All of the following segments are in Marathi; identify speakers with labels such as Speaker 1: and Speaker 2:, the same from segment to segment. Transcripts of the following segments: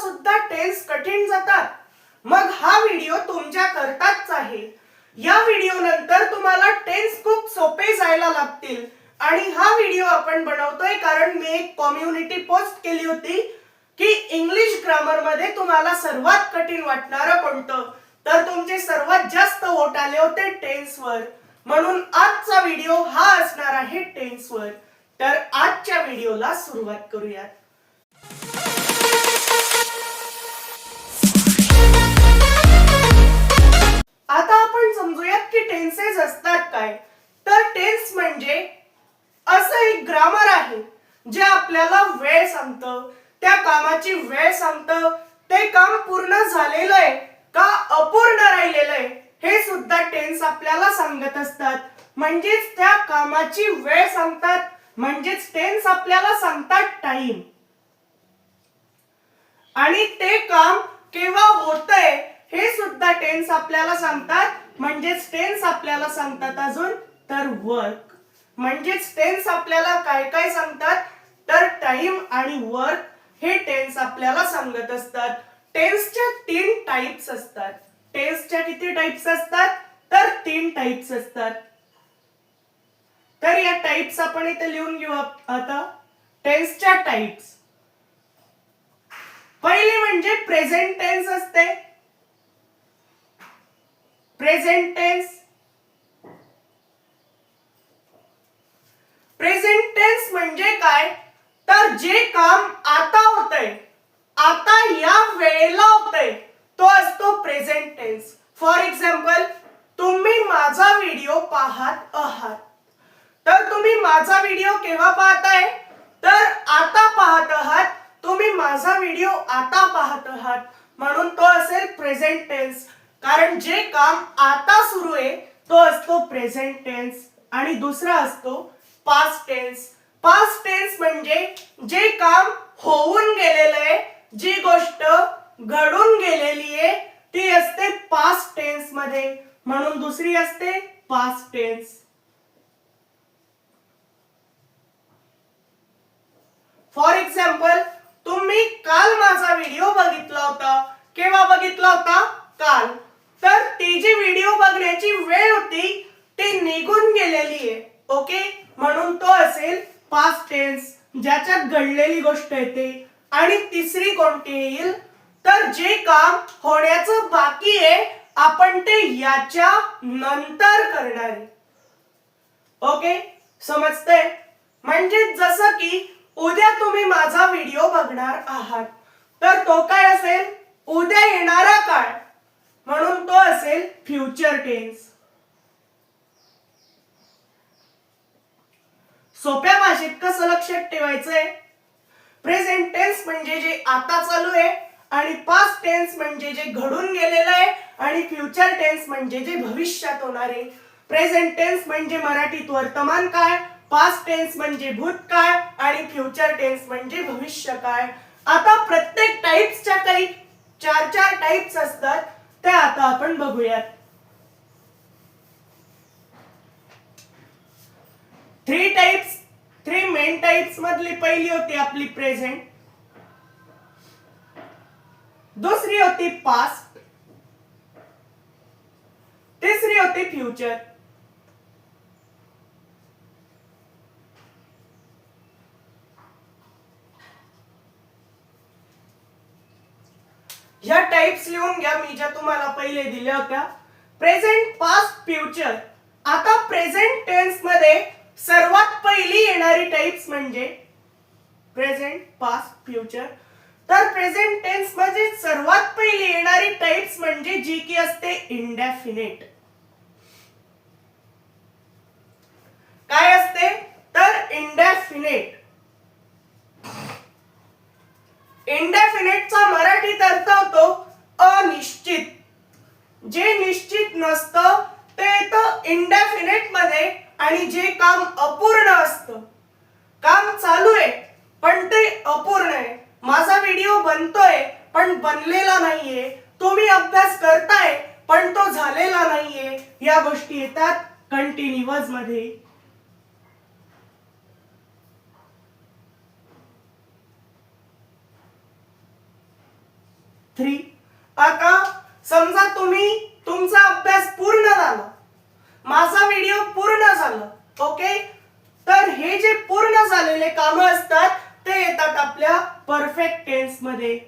Speaker 1: सुद्धा टेन्स कठीण जातात? मग हा व्हिडिओ तुमच्या करताच आहे. या व्हिडिओ नंतर तुम्हाला टेन्स खूप सोपे जायला लागतील आणि हा व्हिडिओ आपण बनवतोय कारण मी एक कम्युनिटी पोस्ट केली होती की इंग्लिश ग्रामर मध्ये तुम्हाला सर्वात कठीण वाटणारं कोणतं, तर तुमचे सर्वात जास्त वोट आले होते टेन्सवर. म्हणून आजचा व्हिडिओ हा असणार आहे टेन्सवर. तर आजच्या व्हिडिओला सुरुवात करूयात. आता आपण समजूयात की टेन्सेस असतात काय. तर टेन्स म्हणजे असं एक ग्रामर आहे जे आपल्याला वेळ सांगतं, त्या कामाची वेळ सांगतं, ते काम पूर्ण झालेलं आहे का अपूर्ण राहिलेलं आहे हे सुद्धा टेन्स आपल्याला सांगत असतात. म्हणजेच त्या कामाची वेळ सांगतात, म्हणजेच टेन्स आपल्याला सांगतात टाइम. आणि ते काम केव्हा होतंय हे सुद्धा टेन्स आपल्याला सांगतात, म्हणजेच टेन्स आपल्याला सांगतात अजून तर वर्क. म्हणजेच टेन्स आपल्याला काय काय सांगतात तर टाइम आणि वर्क हे टेन्स आपल्याला सांगत असतात. टेन्सच्या 3 टाइप्स असतात. टेन्सच्या किती टाइप्स असतात तर 3 टाइप्स असतात. तर या टाइप्स आपण इथे लिहून घेऊ. आता टेन्सच्या टाइप्स, पहिली म्हणजे प्रेझेंट टेन्स असते. Present tense. प्रेझेंट टेन्स म्हणजे काय तर जे काम आता होतंय, आता या वेळेला होतंय, तो असतो प्रेझेंट टेन्स. फॉर एक्झाम्पल, तुम्ही माझा व्हिडिओ पाहत आहात. तर तुम्ही माझा व्हिडिओ केव्हा पाहताय तर आता पाहत आहात. तुम्ही माझा व्हिडिओ आता पाहत आहात, म्हणून तो असेल प्रेझेंट टेन्स. कारण जे काम आता सुरू आहे तो असतो प्रेझेंट टेन्स. आणि दुसरा असतो पास्ट टेन्स. पास्ट टेन्स म्हणजे जे काम होऊन गेलेलं आहे, जी गोष्ट घडून गेलेली आहे ती असते पास्ट टेन्स मध्ये, म्हणून दुसरी असते पास्ट टेन्स. फॉर एक्झाम्पल, तुम्ही काल माझा व्हिडिओ बघितला होता. केव्हा बघितला होता काल. तर ती जी व्हिडिओ बघण्याची वेळ होती ती निघून गेलेली आहे. ओके, म्हणून तो असेल पास्ट टेन्स, ज्याच्यात घडलेली गोष्ट येते. आणि तिसरी कोणती येईल तर जे काम होण्याचं बाकी आहे आपण ते याच्या नंतर करणार आहे. ओके, समजतंय. म्हणजे जसं की उद्या तुम्ही माझा व्हिडिओ बघणार आहात, तर तो काय असेल उद्या येणारा काळ, म्हणून तो असेल फ्युचर टेन्स. सोप्या भाषेत कसं लक्षात ठेवायचंय, प्रेझेंट टेन्स म्हणजे जे आता चालू आहे, आणि पास्ट टेन्स म्हणजे जे घडून गेलेलं आहे, आणि फ्युचर टेन्स म्हणजे जे भविष्यात होणार आहे. प्रेझेंट टेन्स म्हणजे मराठीत वर्तमान काळ, पास्ट टेन्स म्हणजे भूतकाळ आणि फ्युचर टेन्स म्हणजे भविष्यकाळ. आता प्रत्येक टाइप्सच्या काही 4 टाइप्स असतात, ते आता आपण बघूयात. 3 मेन टाइप्स मधली पहिली होती आपली प्रेझेंट, दुसरी होती पास्ट, तिसरी होती फ्युचर. ह्या टाइप्स लिहून घ्या मी ज्या तुम्हाला पहिले दिल्या होत्या. Present, past, future. आता प्रेझेंट टेन्स मध्ये सर्वात पहिली येणारी टाइप्स म्हणजे प्रेझेंट, पास्ट, फ्युचर. तर प्रेझेंट टेन्स मध्ये सर्वात पहिली येणारी टाइप्स म्हणजे जी की असते इंडेफिनिट. काय असते तर इंडेफिनिट. इंडेफिनिटचा मराठीत अर्थ होतो अनिश्चित. जे निश्चित नसतं ते येतं इंडेफिनिट मध्ये, आणि जे काम अपूर्ण असतं, काम चालू आहे पण ते अपूर्ण आहे. माझा व्हिडिओ बनतोय पण बनलेला नाहीये, तुम्ही अभ्यास करताय पण तो झालेला नाहीये, या गोष्टी येतात कंटिन्युअस मध्ये. 3. आता समजा तुमचा अभ्यास पूर्ण झाला, माझा व्हिडिओ पूर्ण झाला, ओके, तर हे जे पूर्ण झालेले काम असतात ते येतात आपल्या परफेक्ट टेन्स मध्ये.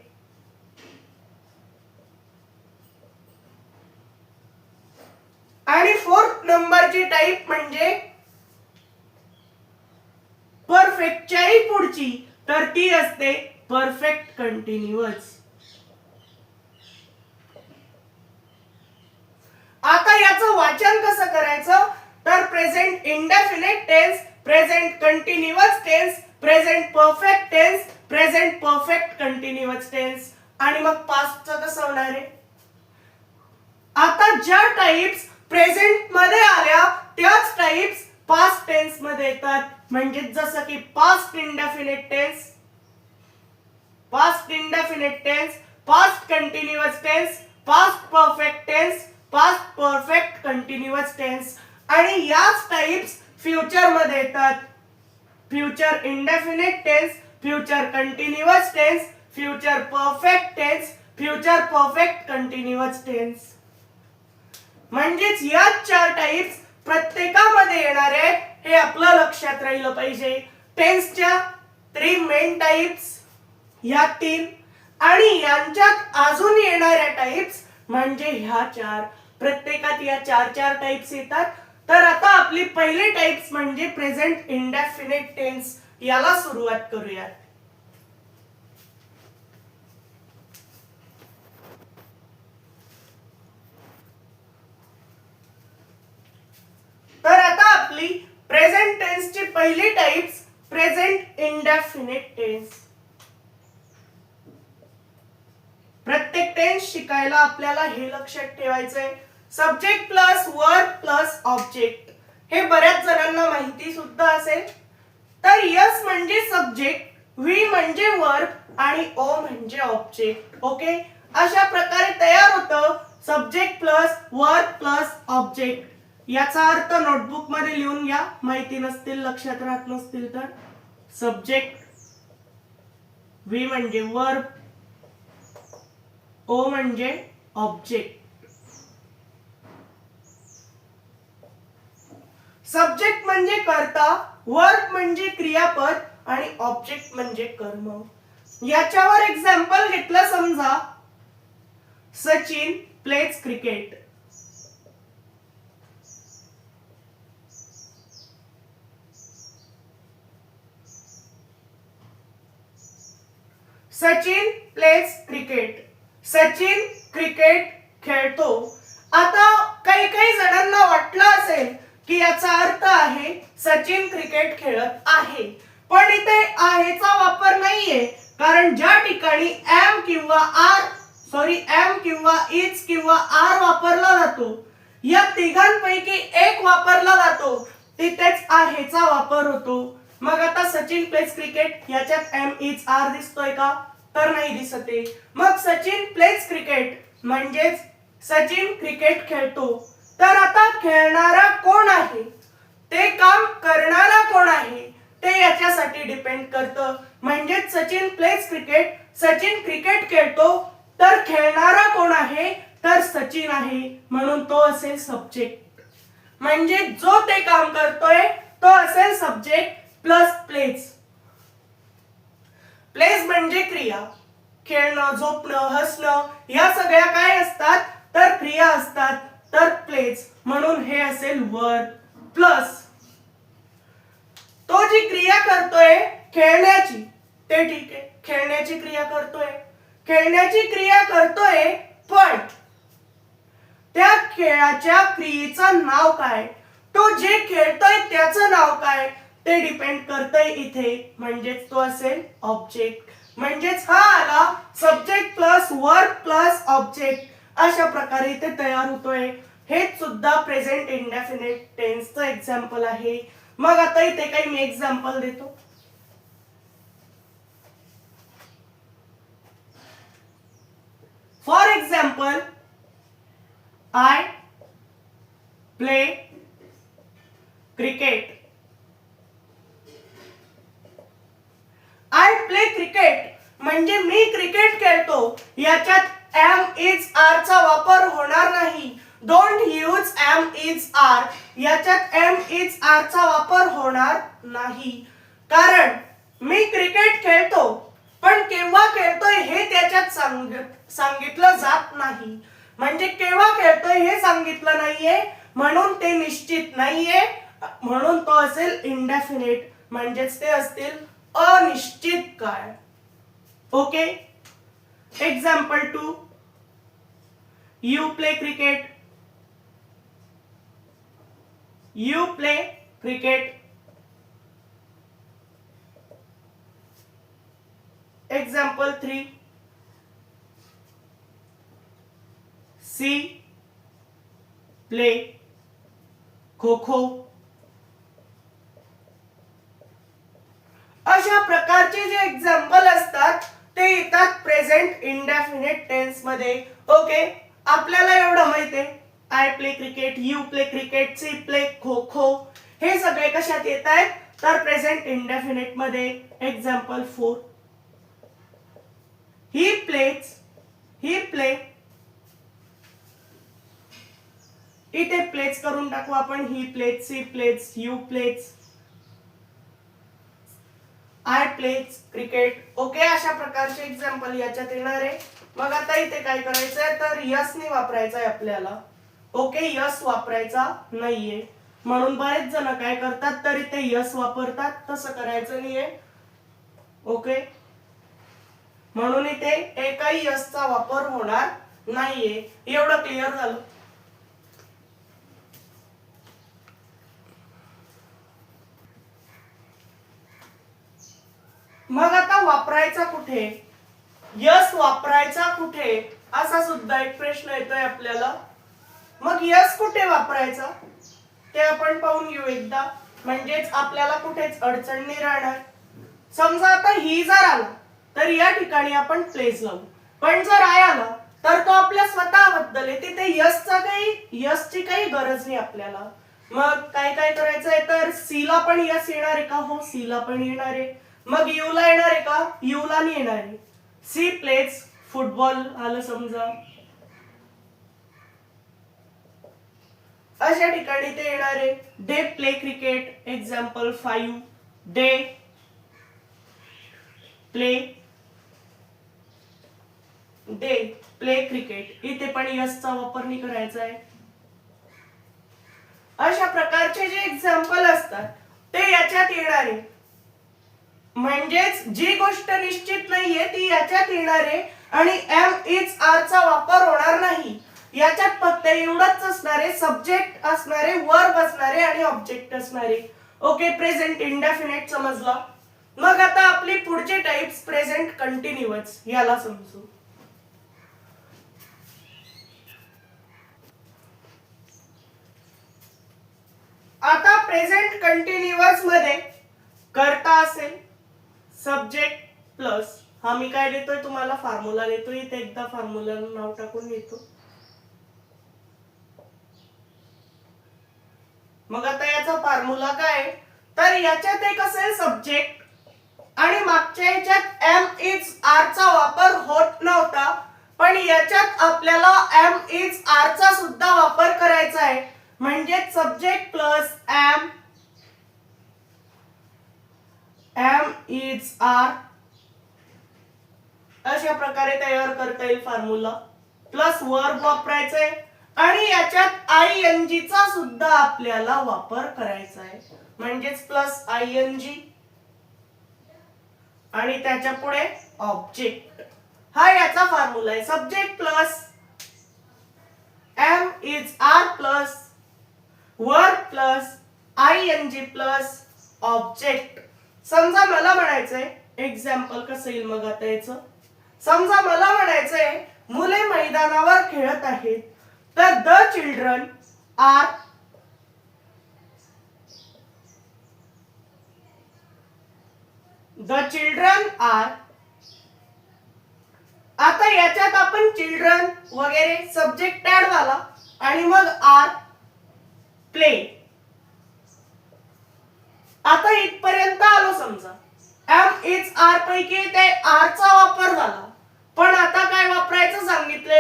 Speaker 1: आणि 4th नंबरची टाइप म्हणजे परफेक्टच्याही पुढची, तर ती असते परफेक्ट कंटिन्युअस. आता याचं वाचन कसं करायचं, तर present indefinite tense, present continuous tense, present perfect tense, present perfect continuous tense, आणि मग पास्टचं कसं होणार आहे. आता ज्या टाइप्स प्रेझेंट मध्ये आल्या त्याच टाइप्स पास्ट टेन्स मध्ये येतात. म्हणजे जसं की past indefinite tense, past indefinite tense, past continuous tense, past perfect tense, past perfect continuous tense, आणि याच टाइप्स फ्युचर मध्ये येतात. Future indefinite tense, future continuous tense, future perfect tense, future perfect continuous tense. म्हणजेच या 4 टाइप्स प्रत्येकामध्ये येणार आहेत, हे आपलं लक्षात राहिलं पाहिजे. टेन्सच्या 3 मेन टाइप्स या 3, आणि यांच्यात अजून येणाऱ्या टाइप्स म्हणजे ह्या 4. प्रत्येकात या 4 टाइप्स येतात. तर आता आपली पहिली टाइप्स म्हणजे प्रेझेंट इंडेफिनिट टेन्स, याला सुरुवात करूयात. तर आता आपली प्रेझेंट टेन्सची पहिली टाइप्स प्रेझेंट इंडेफिनिट टेन्स. प्रत्येक टेन्स शिकायला आपल्याला हे लक्षात ठेवायचंय, subject plus verb plus object. हे बऱ्याच जणांना माहिती सुद्धा असेल. तर यस म्हणजे सब्जेक्ट, व्ही म्हणजे वर्ब आणि ओ म्हणजे ऑब्जेक्ट. ओके, अशा प्रकारे तयार होतं subject plus verb plus object. याचा अर्थ नोटबुक मध्ये लिहून घ्या, माहिती नसतील, लक्षात राहत नसतील तर. सब्जेक्ट, व्ही म्हणजे वर्ब, ओ म्हणजे ऑब्जेक्ट. सब्जेक्ट म्हणजे कर्ता, वर्ब म्हणजे क्रियापद आणि ऑब्जेक्ट म्हणजे कर्म. याच्यावर एक्झाम्पल घेतलं, समजा Sachin pledge cricket. Sachin pledge cricket. Sachin cricket खेळतो. आता काही काही जणांना वाटलं असेल की याचा अर्थ आहे सचिन क्रिकेट खेळत आहे, पण इथे आहेचा वापर नाहीये, कारण ज्या ठिकाणी एम किंवा इज किंवा आर वापरला जातो, या तिघांपैकी एक वापरला जातो, तिथेच आहेचा वापर होतो. मग आता सचिन प्लेज क्रिकेट याच्यात एम इज आर दिसतोय का, तर नाही दिसत आहे. मग सचिन प्लेज क्रिकेट म्हणजेच सचिन क्रिकेट खेळतो. तर आता खेळणारा कोण आहे, ते काम करणारा कोण आहे, ते याच्यासाठी डिपेंड करतं. म्हणजेच Sachin pledge cricket, Sachin cricket खेळतो, तर खेळणारा कोण आहे, तर सचिन आहे, म्हणून तो असेल सब्जेक्ट. म्हणजे जो ते काम करतोय तो असेल सब्जेक्ट प्लस प्लेज. प्लेज म्हणजे क्रिया, खेळणं, झोपणं, हसणं, या सगळ्या काय असतात, तर क्रिया असतात. तर प्लेज म्हणून हे असेल वर्ब प्लस तो जी क्रिया करतोय खेळण्याची, ते ठीक आहे, खेळण्याची क्रिया करतोय, खेळण्याची क्रिया करतोय, पण त्या खेळाच्या क्रियेचं नाव काय, तो जे खेळतोय त्याचं नाव काय, ते डिपेंड करतंय इथे. म्हणजेच तो असेल ऑब्जेक्ट. म्हणजेच हा आला subject plus verb plus object. अशा प्रकारे इथे तयार होतोय. हेच सुद्धा प्रेझेंट इंडेफिनिट टेन्सचं एक्झाम्पल आहे. मग आता इथे काही मी एक्झाम्पल देतो. For example, I play cricket. I play cricket म्हणजे मी क्रिकेट खेळतो, याच्यात एम इज आर चा वापर होणार नाही. Don't use am is are. याच्यात एम इज आर चा वापर होणार नाही. कारण मी क्रिकेट खेळतो, पण केव्हा खेळतोय हे त्याच्यात सांगितलं जात नाही. म्हणजे केव्हा खेळतोय हे सांगितलं नाहीये, म्हणून ते निश्चित नाहीये, म्हणून तो असेल इंडेफिनिट. म्हणजेच ते असतील अनिश्चित काळ. Okay. Example 2. You play cricket. You play cricket. Example 3. She play kho kho. अशा प्रकारचे जे एक्झाम्पल असतात ते येतात प्रेझेंट इंडेफिनिट टेन्स मध्ये. ओके. आपल्याला एवढं माहितीये, I play cricket, you play cricket, she play kho kho, हे सगळे कशात येत आहेत तर प्रेझेंट इंडेफिनिट मध्ये. Example 4. He plays. He play. इथे प्लेज करून टाकू आपण. He plays, she plays, you pledge, I pledge cricket. Okay. अशा प्रकारचे एक्झाम्पल याच्यात येणार आहे. मग आता इथे काय करायचंय तर यस ने वापरायचं आहे आपल्याला. ओके. यस वापरायचा नाहीये, म्हणून बरेच जण काय करतात तर इथे यस वापरतात. तसं करायचं नाहीये. ओके. म्हणून इथे एकही यसचा वापर होणार नाहीये. एवढं क्लिअर झालं. मग आता वापरायचा कुठे, यस वापरायचा कुठे, असा सुद्धा एक प्रश्न येतोय आपल्याला. मग यस कुठे वापरायचा ते आपण पाहून घेऊ एकदा. म्हणजेच आपल्याला कुठेच अडचण नाही राहणार. समजा आता ही जर आला तर या ठिकाणी आपण प्लेस लावू, पण जर आय आला तर तो आपल्या स्वतःबद्दल आहे. तिथे यसची काही गरज नाही आपल्याला. मग काय काय करायचंय तर सी ला पण यस येणार आहे का? हो, सी ला पण येणार आहे. मग यू ला येणार आहे का? यू ला नाही येणार आहे. सी प्लेज फुटबॉल आलं समजा, अशा ठिकाणी ते येणार आहे. They play cricket. Example 5. They play. They play cricket. इथे पण यसचा वापर नाही करायचा आहे. अशा प्रकारचे जे एक्झाम्पल असतात ते याच्यात येणार आहे. म्हणजेच जी गोष्ट निश्चित नाहीये ती याच्यात येणार आहे आणि एम इज आर चा वापर होणार नाही. याच्यात फक्त एवढंच असणार आहे, सब्जेक्ट असणारे, वर्ब असणारे आणि ऑब्जेक्ट असणारे. ओके. प्रेझेंट इंडेफिनिट समजला. मग आता आपली पुढची टाइप्स प्रेझेंट कंटिन्युअस याला समजू. आता प्रेझेंट कंटिन्युअस मध्ये कर्ता असेल, सब्जेक्ट प्लस, हा मी काय देतोय तुम्हाला फॉर्म्युला देतोय. इथे एकदा फॉर्म्युला नाव टाकून घेतो. मग आता याचा फॉर्म्युला काय तर याच्यात एक असेल सब्जेक्ट आणि मागच्या याच्यात एम इज आर चा वापर होत नव्हता, पण याच्यात आपल्याला एम इज आर चा सुद्धा वापर करायचा आहे. म्हणजे subject plus am is are अशा प्रकारे तयार करता येईल फॉर्म्युला. प्लस वर्ब वापरायचंय आणि याच्यात आयएनजी चा सुद्धा आपल्याला वापर करायचा आहे. म्हणजेच प्लस आयएनजी आणि त्याच्या पुढे ऑब्जेक्ट. हा याचा फॉर्म्युला आहे. Subject plus am is are plus verb plus ING plus object. समजा मला म्हणायचंय, एक्झाम्पल कसं येईल मग आता याचं. समजा मला म्हणायचंय मुले मैदानावर खेळत आहेत, तर द चिल्ड्रन आर आता याच्यात आपण चिल्ड्रन वगैरे सब्जेक्ट ऍड झाला आणि मग आर प्ले. आता इथपर्यंत आलो. समजा एम इज आर पैकी ते आर चा वापर झाला, पण आता काय वापरायचं सांगितलं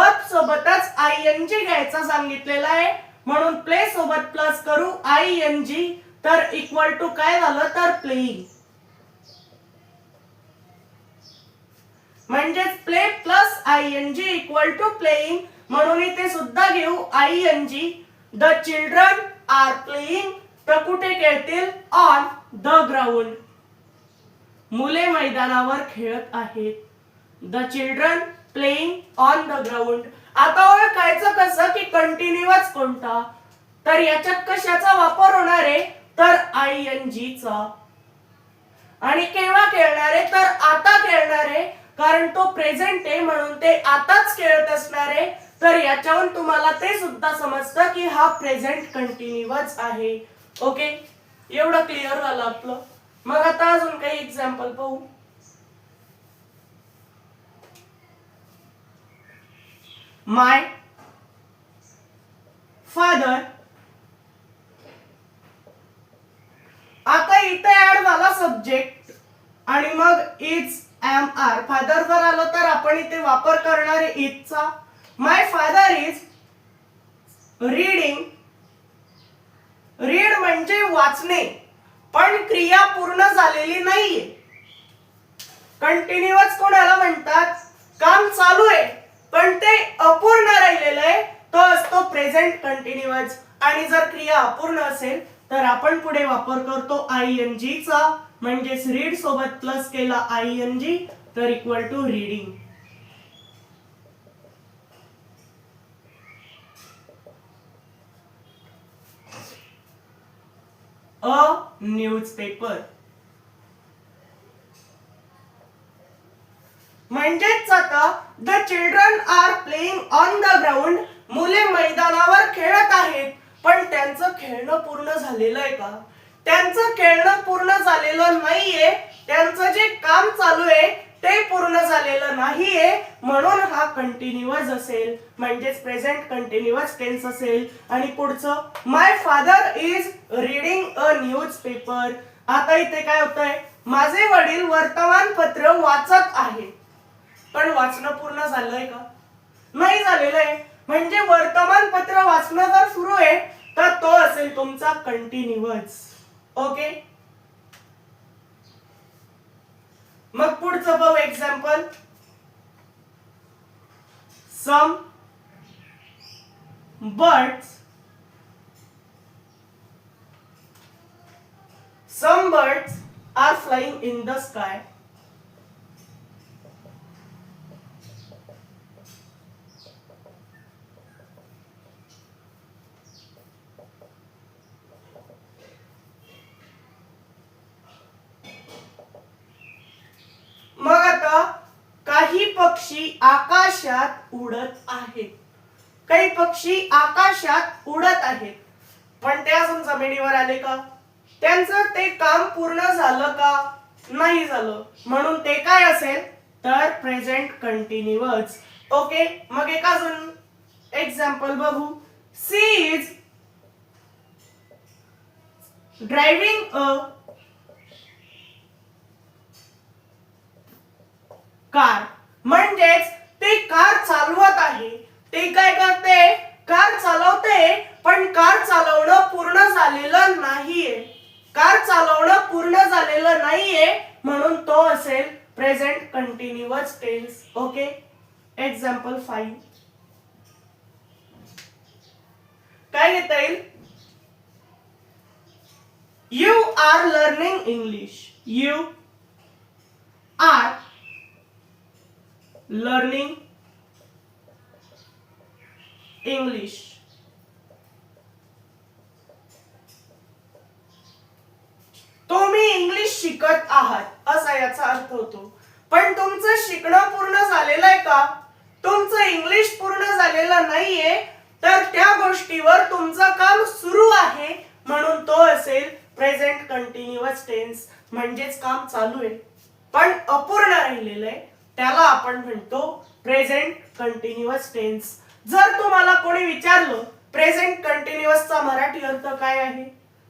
Speaker 1: वर्ब सोबतच ING घ्यायचा सांगितलेला आहे, म्हणून प्ले सोबत प्लस करू ING, तर इक्वल टू काय झालं तर प्लेइंग. म्हणजेच play plus ING equal to playing, म्हणून इथे सुद्धा घेऊ ING. The children are playing, तर कुठे खेळतील ऑन द ग्राउंड. मुले मैदानावर खेळत आहेत. The children playing on the ground. आता ओळखायचं कसं की कंटिन्युअस कोणता, तर याच्यात कशाचा वापर होणार आहे तर ING चा. आणि केव्हा खेळणार आहे तर आता खेळणार आहे, कारण तो प्रेझेंट आहे म्हणून ते आताच खेळत असणार आहे. तर याच्यावरून तुम्हाला ते सुद्धा समजतं की हा प्रेझेंट कंटिन्युअस आहे. ओके, एवढं क्लिअर झालं आपलं. मग आता अजून काही एक्झाम्पल पाहू. माय फादर. आता इथे ऍड झाला सब्जेक्ट आणि मग इज एम आर. फादर जर आलं तर आपण इथे वापर करणार आहे इजचा. माय फादर इज रीडिंग. रीड म्हणजे वाचणे, पण क्रिया पूर्ण झालेली नाहीये. कंटिन्युअस कोणाला म्हणतात, काम चालू आहे पण ते अपूर्ण राहिलेलं आहे, तो असतो प्रेझेंट कंटिन्युअस. आणि जर क्रिया अपूर्ण असेल तर आपण पुढे वापर करतो ING चा. म्हणजेच रीड सोबत प्लस केला ING, तर equal to reading. A newspaper. म्हणजेच आता the children are playing on the ground. मुले मैदानावर खेळत आहेत, पण त्यांचं खेळणं पूर्ण झालेलं आहे का? त्यांचं खेळणं पूर्ण झालेलं नाहीये. त्यांचं जे काम चालू आहे ते पूर्ण झालेलं नाहीये, म्हणून हा कंटिन्युअस असेल, म्हणजेच प्रेझेंट कंटिन्युअस टेन्स असेल. आणि पुढचं my father is reading a newspaper. आता इथे काय होतंय, माझे वडील वर्तमानपत्र वाचत आहेत. पण वाचणं पूर्ण झालंय का? नाही झालेलं आहे. म्हणजे वर्तमानपत्र वाचणं जर सुरू आहे तर तो असेल तुमचा कंटिन्युअस. ओके, मग पुढचं बघू example. Some birds. Some birds are flying in the sky. मग आता काही पक्षी आकाशात उडत आहेत. काही पक्षी आकाशात उडत आहेत, पण ते अजून जमिनीवर आले का? त्यांचं ते काम पूर्ण झालं का? नाही झालं, म्हणून ते काय असेल तर प्रेझेंट कंटिन्युअस. ओके, मग एक अजून एक्झाम्पल बघू. She is driving a car. म्हणजेच ते कार चालवत आहे. ते काय करते, कार चालवते, पण कार चालवणं पूर्ण झालेलं नाहीये. कार चालवणं पूर्ण झालेलं नाहीये, म्हणून तो असेल present continuous tense. Okay, example 5 काय घेता येईल. You are learning English. You are learning English. तुम्ही इंग्लिश शिकत आहात असा याचा अर्थ होतो. पण तुमचं शिकणं पूर्ण झालेलं आहे का? तुमचं इंग्लिश पूर्ण झालेलं नाहीये, तर त्या गोष्टीवर तुमचं काम सुरू आहे, म्हणून तो असेल प्रेझेंट कंटिन्युअस टेन्स. म्हणजेच काम चालू आहे पण अपूर्ण राहिलेलं आहे, त्याला आपण म्हणतो प्रेझेंट कंटिन्युअस टेन्स. जर तुम्हाला कोणी विचारलं प्रेझेंट कंटिन्युअसचा मराठी अर्थ काय आहे,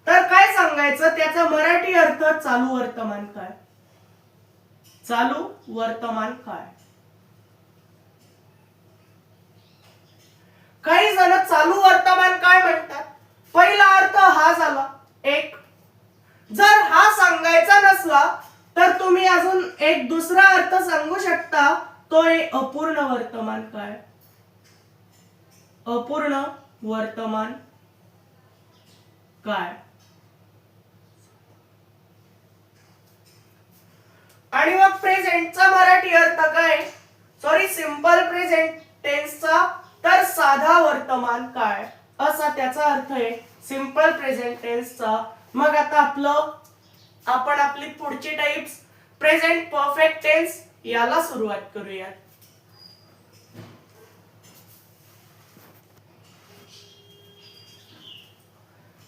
Speaker 1: तर काय सांगायचं, त्याचा मराठी अर्थ चालू वर्तमान काळ. चालू वर्तमान काळ. काही जण चालू वर्तमान काळ म्हणतात. पहिला अर्थ हा झाला एक. जर हा सांगायचा नसला तर तुम्ही अजून एक दुसरा अर्थ सांगू शकता, तो आहे अपूर्ण वर्तमान काळ. अपूर्ण वर्तमान काळ. आणि मग प्रेझेंटचा मराठी अर्थ काय? सॉरी, सिंपल प्रेझेंट टेन्सचा तर साधा वर्तमान काळ असा त्याचा अर्थ आहे सिंपल प्रेझेंट टेन्सचा. मग आता आपण आपली पुढची टाइप्स प्रेझेंट परफेक्ट टेन्स याला सुरुवात करूयात.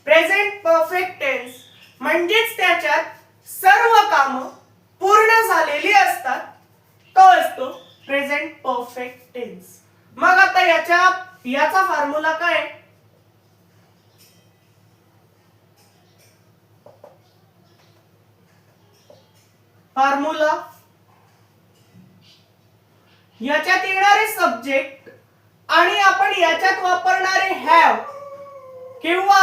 Speaker 1: प्रेझेंट परफेक्ट टेन्स म्हणजेच त्याच्यात सर्व कामं पूर्ण झालेली असतात, तो असतो प्रेझेंट परफेक्ट टेन्स. मग आता याचा फॉर्म्युला काय? फॉर्म्युला याच्यात येणारे सब्जेक्ट आणि आपण याच्यात वापरणारे हॅव किंवा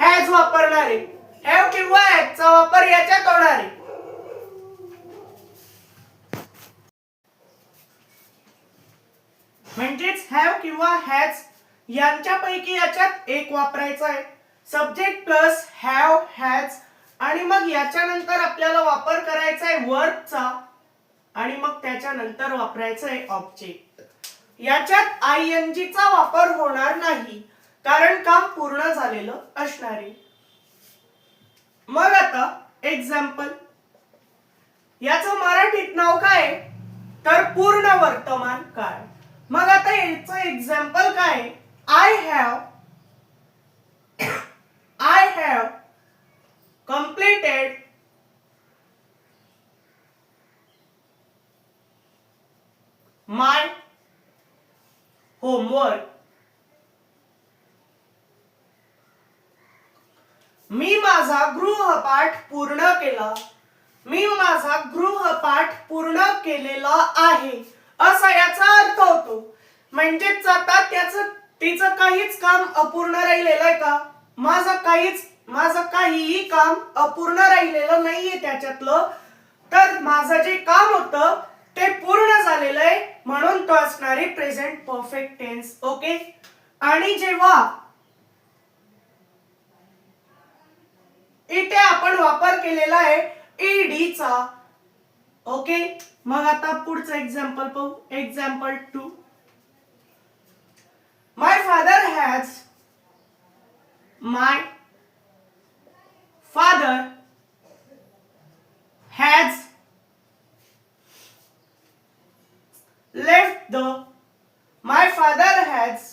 Speaker 1: हॅज वापरणारे. हॅव किंवा हॅजचा वापर याच्यात होणार आहे. म्हणजेच हॅव किंवा हॅज यांच्यापैकी याच्यात एक वापरायचा आहे. Subject plus have has. आणि मग याच्यानंतर आपल्याला वापर करायचा आहे वर्बचा आणि मग त्याच्यानंतर वापरायचा आहे ऑब्जेक्ट. याच्यात आयएनजी चा वापर होणार नाही कारण काम पूर्ण झालेलं असणार आहे. मग आता एक्झाम्पल. याचं मराठीत नाव काय? तर पूर्ण वर्तमान काळ. मग आता याचं एक्झाम्पल काय? I have completed my homework. मी माझा गृहपाठ पूर्ण केला. मी माझा गृहपाठ पूर्ण केलेला आहे असा याचा अर्थ होतो. म्हणजेच आता तिचं काहीच काम अपूर्ण राहिलेलं आहे का? माझं काहीही काम अपूर्ण राहिलेलं नाहीये त्याच्यातलं. तर माझं जे काम होतं ते पूर्ण झालेलं आहे म्हणून तो असणारे प्रेझेंट परफेक्ट टेन्स. ओके. आणि जेव्हा इथे आपण वापर केलेला आहे ईडी चा. ओके. मग आता पुढचं एक्झाम्पल पाहू. Example 2. My father has left the my father has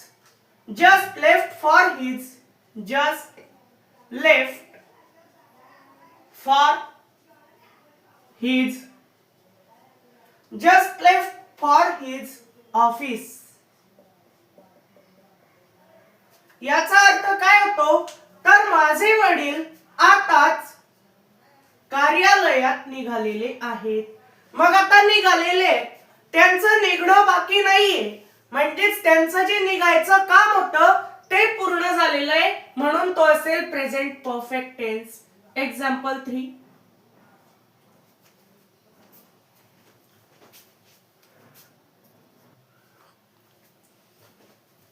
Speaker 1: just left for his office. याचा अर्थ काय होतो? तर माझे वडील आताच कार्यालयात निघालेले आहेत. मग आता निघालेले, त्यांचं निघणं बाकी नाहीये. म्हणजेच त्यांचं जे निघायचं काम होतं ते पूर्ण झालेलं आहे म्हणून तो असेल प्रेझेंट परफेक्ट टेन्स. एक्झाम्पल 3.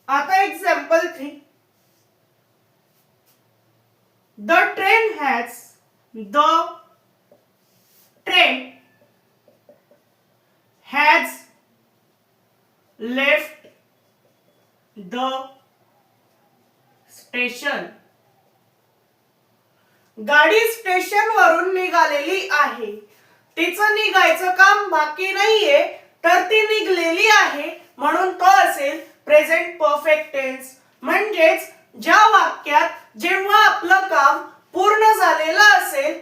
Speaker 1: आता example 3. The train has left the station. गाडी स्टेशन वरून निघालेली आहे. तिचं निघायचं काम बाकी नाहीये तर ती निघलेली आहे म्हणून तो असेल प्रेझेंट परफेक्ट टेन्स. म्हणजेच ज्या वाक्यात जेव्हा आपलं काम पूर्ण झालेलं असेल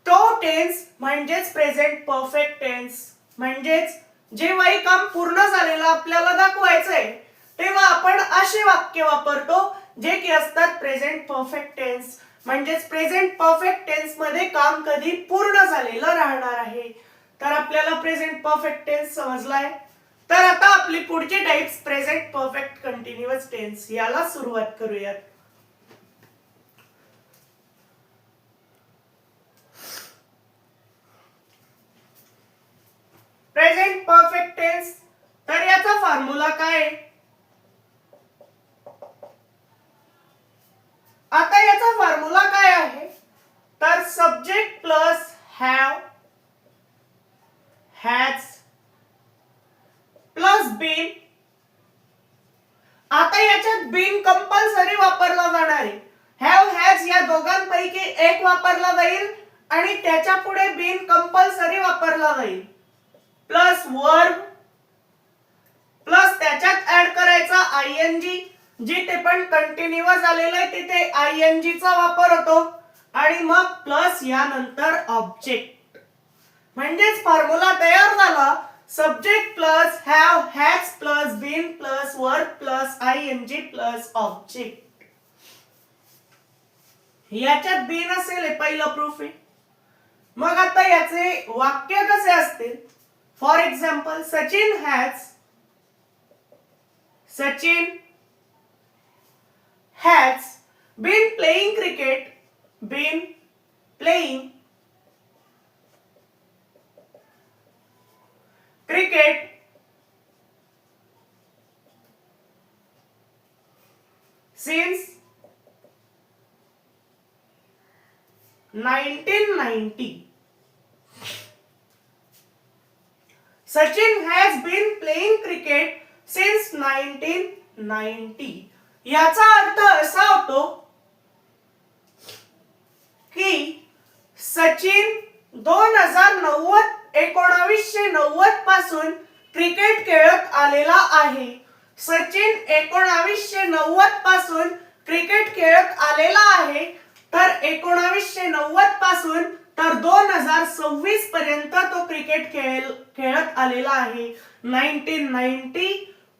Speaker 1: तो टेन्स म्हणजेच प्रेझेंट परफेक्ट टेन्स. म्हणजेच जेव्हाही काम पूर्ण झालेलं आपल्याला दाखवायचंय तेव्हा आपण असे वाक्य वापरतो जे की असतात प्रेझेंट परफेक्ट टेन्स. म्हणजेच प्रेझेंट परफेक्ट टेन्स मध्ये काम कधी पूर्ण झालेलं राहणार आहे. तर आपल्याला प्रेझेंट परफेक्ट टेन्स समजलाय. तर आता आपली पुढची types present perfect continuous tense याला सुरुवात करूयात. प्रेझेंट परफेक्ट टेन्स, तर याचा फॉर्म्युला काय आहे? आता याचा फॉर्म्युला काय आहे? तर subject plus have, has plus been. आता याच्यात बीन कंपल्सरी वापरला जाणार आहे. हॅव हॅज या दोघांपैकी एक वापरला जाईल आणि त्याच्या पुढे बीन कंपल्सरी वापरला जाईल. प्लस वर्ब प्लस त्याच्यात ऍड करायचा आयएनजी, जिथे पण कंटिन्युअस आलेलं आहे तिथे आयएनजी चा वापर होतो आणि मग प्लस यानंतर ऑब्जेक्ट. म्हणजेच फॉर्म्युला तयार झाला. Subject plus have has plus been plus verb plus ING plus object. याच्यात बीन असेल हे पहिलं प्रूफ आहे. मग आता याचे वाक्य कसे असतील? For example Sachin has been playing cricket, been playing cricket since 1990. Sachin has been playing cricket since 1990. याचा अर्थ असा होतो की सचिन 1990 पासून क्रिकेट खेळत आलेला आहे. सचिन 1990 पासून क्रिकेट खेळत आलेला आहे. तर 1990 पासून तर 2026 पर्यंत तो क्रिकेट खेळत आलेला आहे. 1990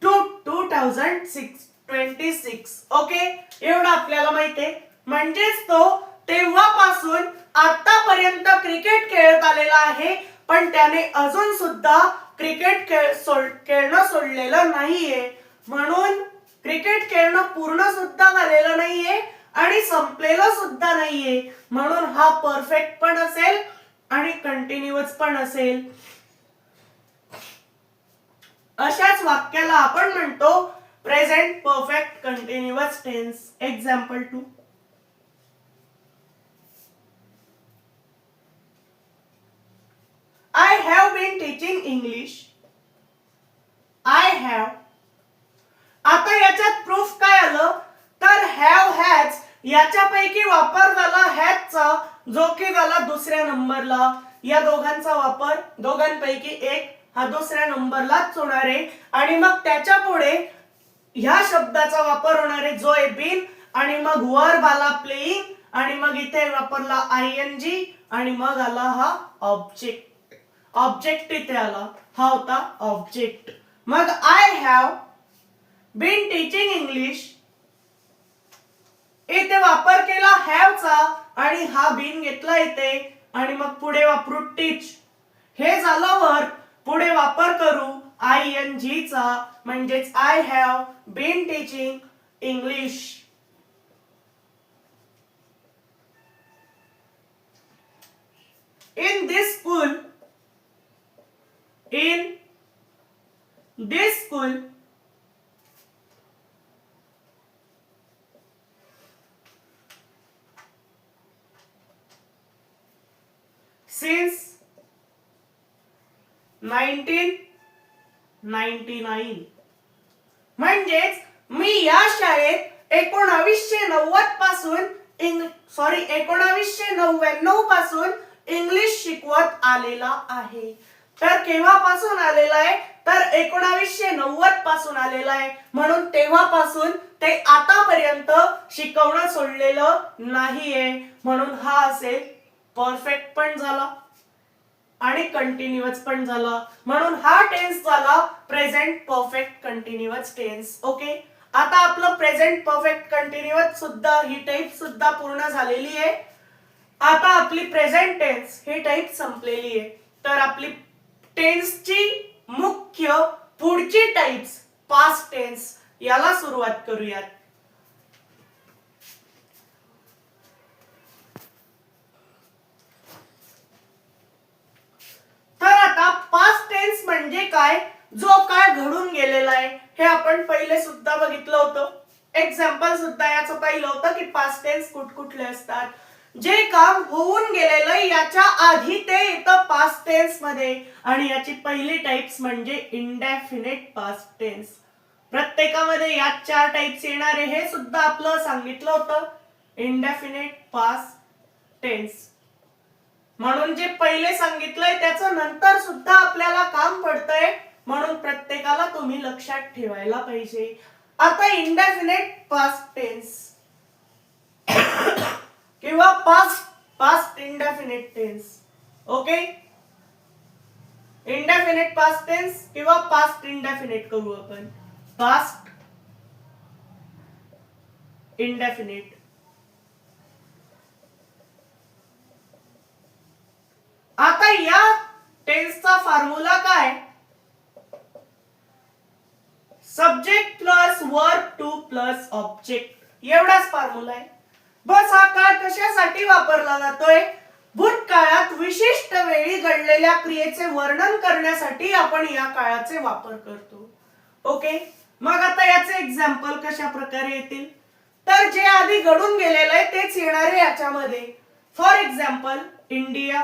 Speaker 1: to 2026. ओके, एवढं आपल्याला माहिती आहे. म्हणजेच तो तेव्हापासून आतापर्यंत क्रिकेट खेळत आलेला आहे, पण त्याने अजून सुद्धा क्रिकेट खेळणं सोडलेलं नाहीये. म्हणून क्रिकेट खेळणं पूर्ण सुद्धा झालेलं नाहीये आणि संपलेलं सुद्धा नाहीये. म्हणून हा परफेक्ट पण असेल आणि कंटिन्युअस पण असेल. अशाच वाक्याला आपण म्हणतो present perfect continuous tense. Example 2. I have been teaching English. I have. आता याच्यात प्रूफ काय आलं? तर have has याच्यापैकी वापर झाला हॅजचा, जो की झाला दुसऱ्या नंबरला. या दोघांचा वापर, दोघांपैकी एक हा दुसऱ्या नंबरलाच होणार आहे. आणि मग त्याच्या पुढे ह्या शब्दाचा वापर होणार आहे जो आहे बीन, आणि मग वर्ब आला प्लेइंग, आणि मग इथे वापरला आयएनजी, आणि मग आला हा ऑब्जेक्ट. ऑब्जेक्ट इथे आला, हा होता ऑब्जेक्ट. मग I have been teaching English, इथे वापर केला हॅवचा आणि हा बीन घेतला इथे, आणि मग पुढे वापरू टीच. हे झालं वर्ब. पुढे वापर करू आयएनजी चा, म्हणजेच I have been teaching English. In this school since 1999. म्हणजेच मी या शाळेत 1999 पासून इंग्लिश शिकवत आलेला आहे. तर केव्हापासून आलेला आहे? तर 1990 पासून आलेला आहे. म्हणून तेव्हापासून ते आतापर्यंत शिकवणं सोडलेलं नाहीये. म्हणून हा असेल परफेक्ट पण झाला आणि कंटिन्युअस पण झाला. म्हणून हा टेन्स झाला present perfect continuous tense. Okay, आता आपलं प्रेझेंट परफेक्ट कंटिन्युअस सुद्धा ही टाइप सुद्धा पूर्ण झालेली आहे. आता आपली प्रेझेंट टेन्स ही टाइप संपलेली आहे. तर आपली टेन्सची मुख्य पुढची टाइप्स पास्ट टेन्स, याला सुरुवात करूयात. तर आता पास्ट टेन्स म्हणजे काय, जो काळ घडून गेलेला आहे हे आपण पहिले सुद्धा बघितलं होतं. एक्झाम्पल सुद्धा याचं पाहिलं होतं की पास्ट टेन्स कुठकुठले असतात. जे काम होऊन गेलेलं याच्या आधी ते येतं पास्ट टेन्स मध्ये, आणि याची पहिली टाइप्स म्हणजे इंडेफिनिट पास्ट टेन्स. प्रत्येकामध्ये या 4 टाइप्स येणारे हे सुद्धा आपलं सांगितलं होतं. इंडेफिनिट पास्ट टेन्स म्हणून जे पहिले सांगितलंय त्याचं नंतर सुद्धा आपल्याला काम पडतंय, म्हणून प्रत्येकाला तुम्ही लक्षात ठेवायला पाहिजे. आता इंडेफिनिट पास्ट टेन्स किंवा past indefinite tense. Okay, indefinite past tense किंवा पास्ट इंडेफिनिट करू आपण. Past indefinite. आता या टेन्सचा फॉर्म्युला काय, subject plus verb two plus object, एवढाच फॉर्म्युला आहे. बस हा काळ कशासाठी वापरला जातोय, भूतकाळात विशिष्ट वेळी घडलेल्या क्रियेचे वर्णन करण्यासाठी आपण या काळाचे वापर करतो. ओके, मग आता याचे एक्झाम्पल कशा प्रकारे येतील, तर जे आधी घडून गेलेलं आहे तेच येणार आहे याच्यामध्ये. For example, India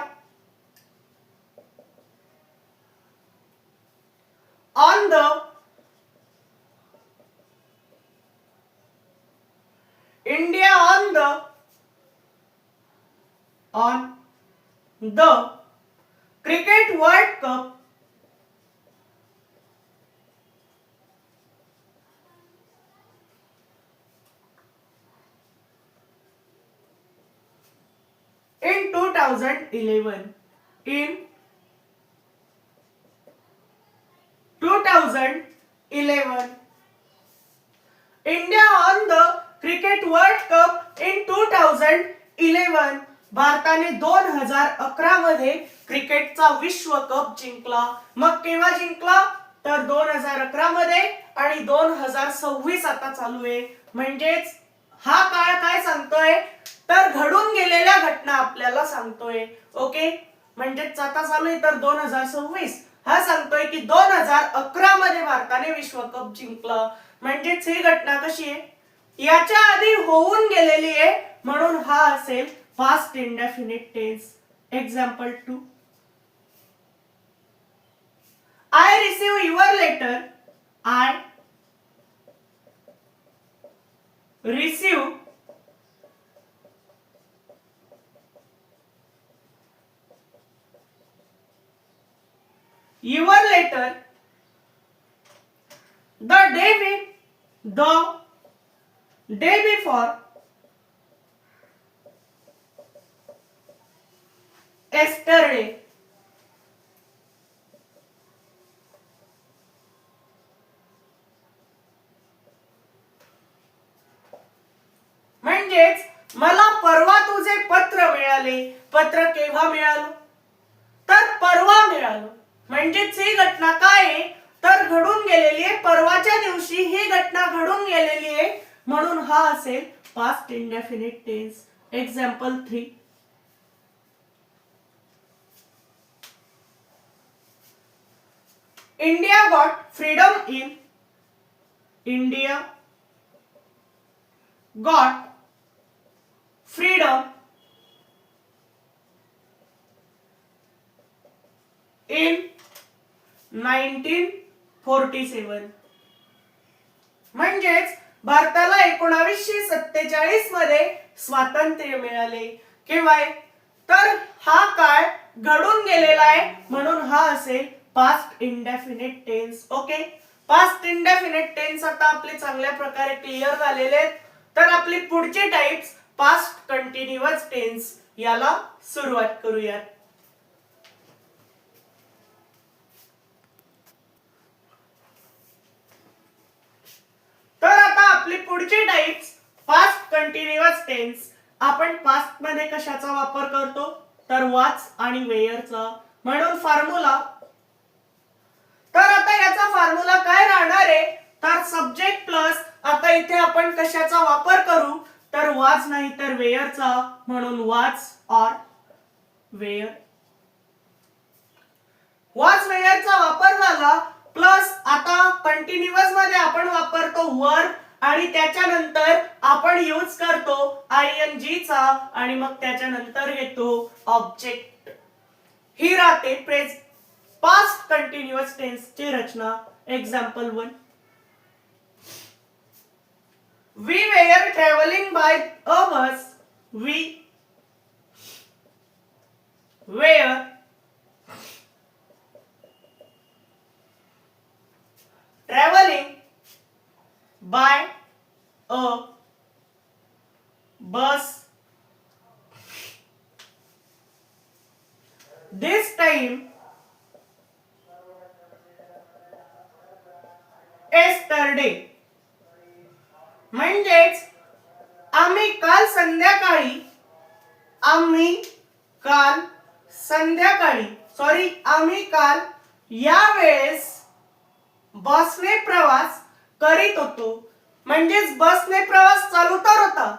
Speaker 1: on the cricket World Cup in 2011. In 2011, India won the Cricket World Cup in 2011. भारताने 2011 मध्ये क्रिकेटचा विश्व कप जिंकला. मग केव्हा जिंकला, तर 2011 मध्ये, आणि 2026 आता चालू आहे. म्हणजेच हा काळ काय सांगतोय, तर घडून गेलेल्या घटना आपल्याला सांगतोय. ओके, म्हणजेच आता चालू आहे तर 2026 हा सांगतोय की 2011 मध्ये भारताने विश्व कप जिंकला. म्हणजेच ही घटना कशी आहे, याच्या आधी होऊन गेलेली आहे, म्हणून हा असेल past indefinite tense. Example 2, I receive your letter. I receive your letter the day before yesterday. म्हणजेच मला परवा तुझे पत्र मिळाले. पत्र केव्हा मिळालं, तर परवा मिळालं. म्हणजेच ही घटना काय आहे, तर घडून गेलेली आहे. परवाच्या दिवशी ही घटना घडून गेलेली आहे, म्हणून हा असेल past indefinite tense. Example 3, India got freedom in India got freedom in 1947. म्हणजेच भारताला 1947 मध्ये स्वातंत्र्य मिळाले. केव्हा, तर हा काळ घडून गेलेला आहे, म्हणून हा असेल past indefinite tense. Okay, past indefinite tense आता आपले चांगल्या प्रकारे क्लिअर झालेले आहेत. तर आपली पुढची टाइप्स पास्ट कंटिन्युअस टेन्स, याला सुरुवात करूयात. तर आता आपली पुढची टाइप्स पास्ट कंटिन्युअस टेन्स. आपण पास्ट मध्ये कशाचा वापर करतो, तर वाज आणि वेअरचा. म्हणून फॉर्म्युला, तर आता याचा फॉर्म्युला काय राहणार आहे, तर सब्जेक्ट प्लस इथे आपण कशाचा वापर करू तर वाज नाही तर वेअरचा, म्हणून वाज ऑर वेअर. वाज वेअरचा वापर झाला. प्लस आता कंटिन्युअस मध्ये आपण वापरतो वर्ब आणि त्याच्यानंतर आपण यूज करतो आयएनजी चा आणि मग त्याच्यानंतर येतो ऑब्जेक्ट. ही राहते पास्ट कंटिन्युअस टेन्स ची रचना. Example 1. We were traveling by a bus. We were traveling by a bus. This time yesterday. म्हणजेच आम्ही काल यावेळेस बसने प्रवास करीत होतो. म्हणजेच बसने प्रवास चालू तर होता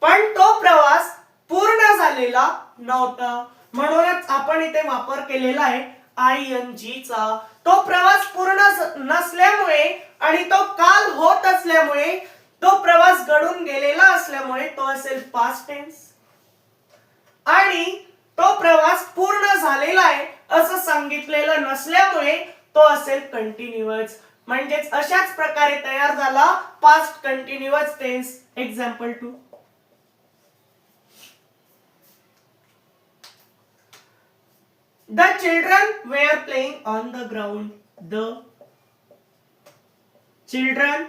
Speaker 1: पण तो प्रवास पूर्ण झालेला नव्हता, म्हणूनच आपण इथे वापर केलेला आहे आयएनजी चा. तो प्रवास पूर्ण नसल्यामुळे आणि तो काल होत असल्यामुळे, तो प्रवास घडून गेलेला असल्यामुळे तो असेल पास्ट टेन्स. आणि तो प्रवास पूर्ण झालेला आहे असं सांगितलेलं नसल्यामुळे तो असेल कंटिन्युअस. म्हणजेच अशाच प्रकारे तयार झाला past continuous tense. Example 2. The children were playing on the ground. The children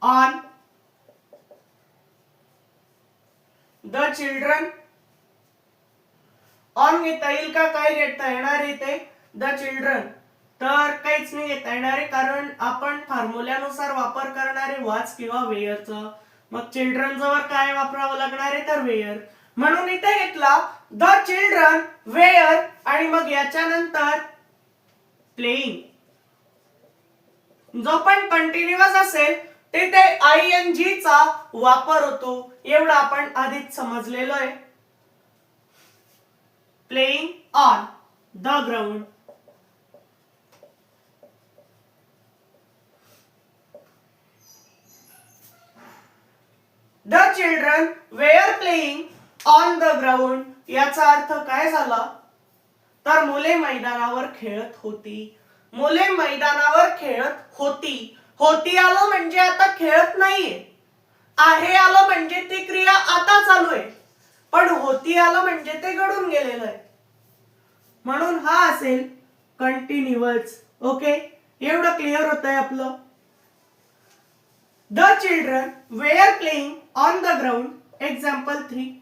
Speaker 1: on घेता येईल का? काय घेता येणार इथे? द चिल्ड्रन तर काहीच नाही घेता येणार कारण आपण फॉर्म्युल्यानुसार वापर करणारे वाज किंवा वेअरचा. मग चिल्ड्रन जवळ काय वापरावं लागणार आहे तर वेअर. म्हणून इथे घेतला द चिल्ड्रन वेअर आणि मग याच्यानंतर प्लेइंग. जो पण कंटिन्युअस असेल तिथे आयएनजी चा वापर होतो, एवढं आपण आधीच समजलेलो आहे. Playing on the ground. The children were playing on the ground याचा अर्थ काय झाला तर मुले मैदानावर खेळत होती. मुले मैदानावर खेळत होती. होती आलं म्हणजे आता खेळत नाहीये. आहे आलं म्हणजे ती क्रिया आता चालू आहे. पण होती आलं म्हणजे ते घडून गेलेलं आहे. म्हणून हा असेल कंटिन्युअस. ओके, एवढं क्लिअर होतंय आपलं. The children were playing on the ground. Example 3.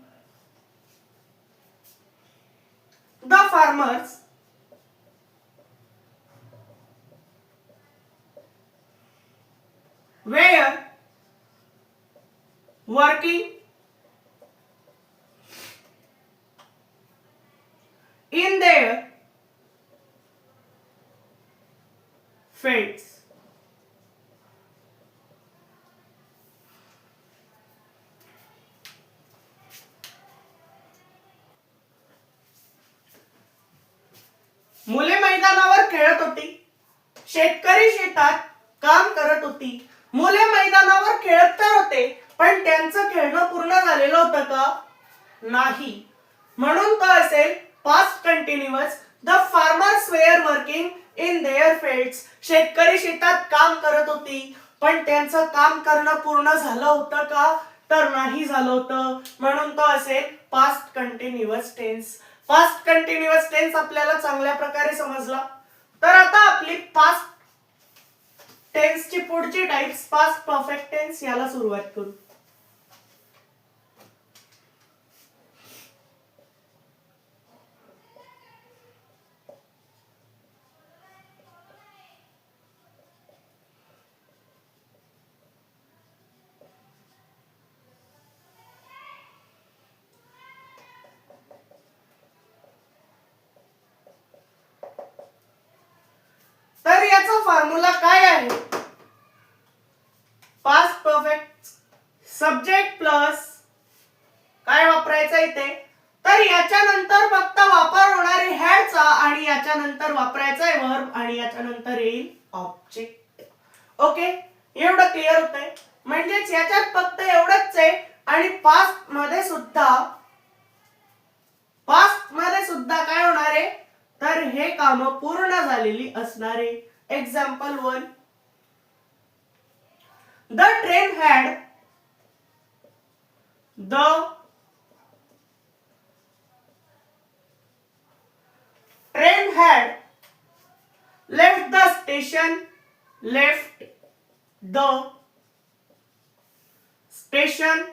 Speaker 1: The farmers were working in their fields. मुले मैदानावर खेळत होती. शेतकरी शेतात काम करत होती. मुले मैदानावर खेळत तर होते पण त्यांचं खेळणं पूर्ण झालेलं होतं का? नाही. म्हणून तो असेल past continuous. The farmers were working in their fields. शेतकरी शेतात काम करत होती पण त्यांचं काम करणं पूर्ण झालं होतं का? तर नाही झालं होतं. म्हणून तो असेल past continuous tense. Past continuous tense आपल्याला चांगल्या प्रकारे समजला. तर आता आपली पास्ट टेन्सची पुढची टाइप्स पास्ट परफेक्ट टेन्स याला सुरुवात करू. तर याचा फॉर्म्युला काय आहे ओके, एवढं क्लिअर होतंय. म्हणजेच याच्यात फक्त एवढंच आहे. आणि पास्ट मध्ये सुद्धा काय होणार आहे, तर हे काम पूर्ण झालेली असणार आहे. Example 1, the train had left the station.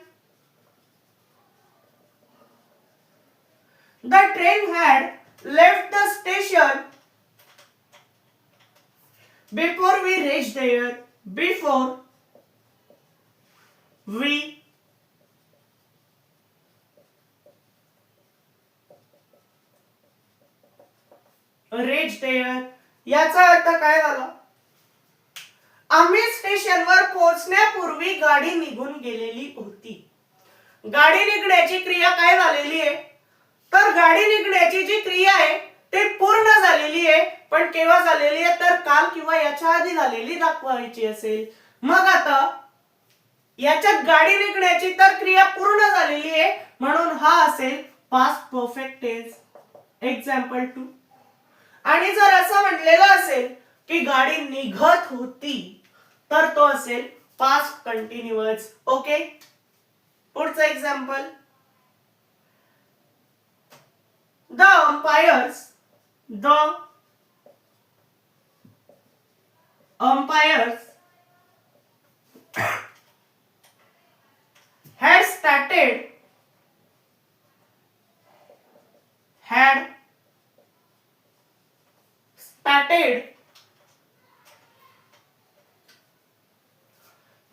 Speaker 1: The train had left the station before we reached there. Before we reached there. याचा अर्थ काय झाला? आम्ही स्टेशनवर पोहोचण्यापूर्वी गाडी निघून गेलेली होती. गाडी निघण्याची क्रिया काय झालेली आहे? तर गाडी निघण्याची जी क्रिया आहे ती पूर्ण झालेली आहे. पण केव्हा झालेली आहे? तर काल किंवा याच्या आधी झालेली दाखवायची असेल. मग आता याच्यात गाडी निघण्याची तर क्रिया पूर्ण झालेली आहे, म्हणून हा असेल पास्ट परफेक्ट टेन्स. एक्झाम्पल 2. आणि जर असं म्हटलेलं असेल की गाडी निघत होती, तर तो असेल पास्ट कंटिन्युअस. ओके, पुढचं example. The umpires had started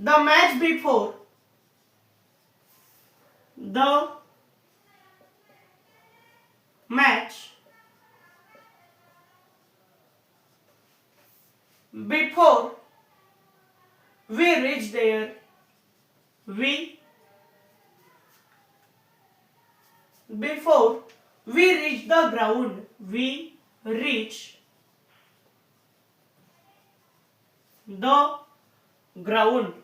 Speaker 1: the match before we reached there. Before we reach the ground. We reach the ground.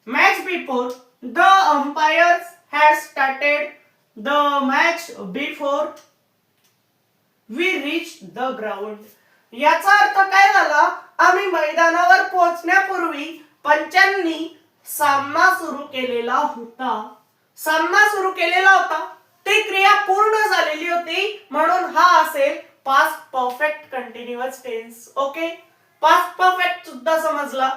Speaker 1: Match before. The umpires had started the match before we reached the ground. याचा अर्थ काय झाला? आम्ही मैदानावर पोहोचण्यापूर्वी पंचांनी सामना सुरू केलेला होता. ती क्रिया पूर्ण झालेली होती, म्हणून हा असेल past perfect continuous tense. Okay, past perfect सुद्धा समजला.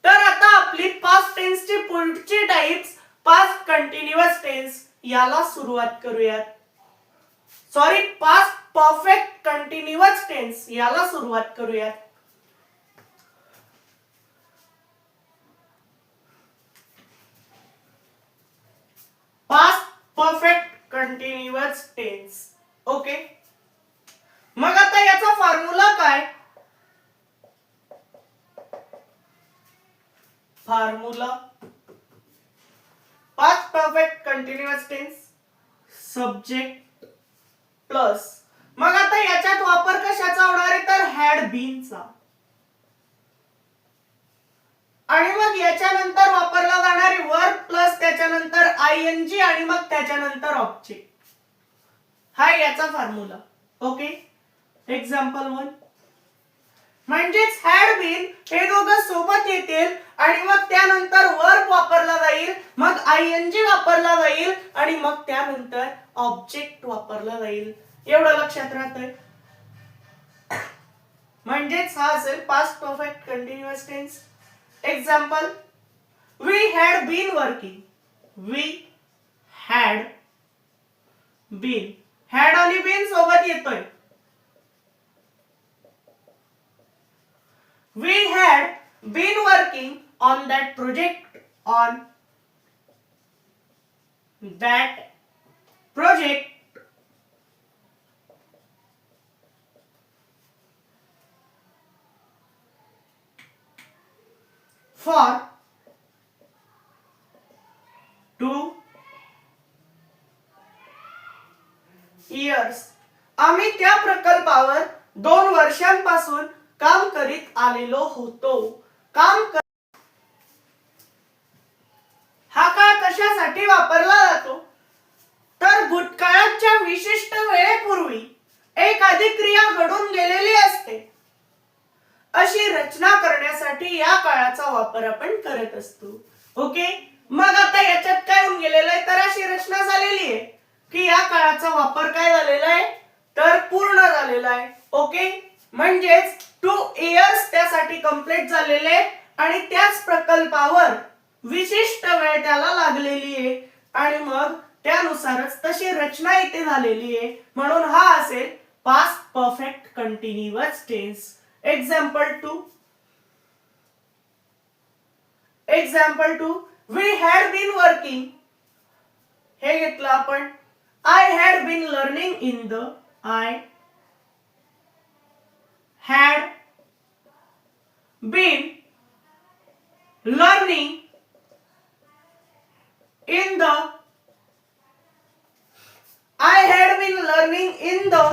Speaker 1: तर आता आपली पास्ट टेन्सची पुढची टाइप्स पास्ट कंटिन्युअस टेन्स याला सुरुवात करूयात. पास्ट परफेक्ट कंटिन्युअस टेन्स याला सुरुवात करूयात. Past perfect continuous tense. Okay, मग आता याचा फॉर्म्युला काय? Past perfect continuous tense subject plus. मग आता याच्यात वापर कशाचा होणार आहे? तर हॅड बीनचा. आणि मग याच्यानंतर वापरला जाणारी वर्ब प्लस त्याच्यानंतर आयएनजी आणि मग त्याच्यानंतर ऑब्जेक्ट. हा याचा फॉर्म्युला. Okay, example 1. म्हणजेच हॅड बीन हे दोघं सोबत येतील आणि मग त्यानंतर वर्ब वापरला जाईल, मग आयएनजी वापरला जाईल आणि मग त्यानंतर ऑब्जेक्ट वापरला जाईल. एवढं लक्षात राहतंय. म्हणजेच हा असेल past perfect continuous tense. Example, we had been working. had आणि been सोबत येतोय. We had been working on that project for 2 years. आम्ही त्या प्रकल्पावर 2 वर्षांपासून काम करीत आलेलो होतो. हा काळ कशासाठी वापरला जातो? तर भूतकाळाच्या विशिष्ट वेळेपूर्वी एखादी क्रिया घडून गेलेली असते अशी रचना करण्यासाठी या काळाचा वापर आपण करत असतो. ओके, मग आता याच्यात काय होऊन गेलेलं आहे, तर अशी रचना झालेली आहे की या काळाचा वापर काय झालेला आहे, तर पूर्ण झालेला आहे. ओके, म्हणजेच 2 इयर्स त्यासाठी कंप्लीट झालेले आहेत आणि त्याच प्रकल्पावर विशिष्ट वेळ त्याला लागलेली आहे आणि मग त्यानुसारच तशी रचना इथे झालेली आहे, म्हणून हा असेल past perfect continuous tense. Example 2, we had been working. हे घेतलं आपण. I had been learning in the. I had been learning in the. I had been learning in the.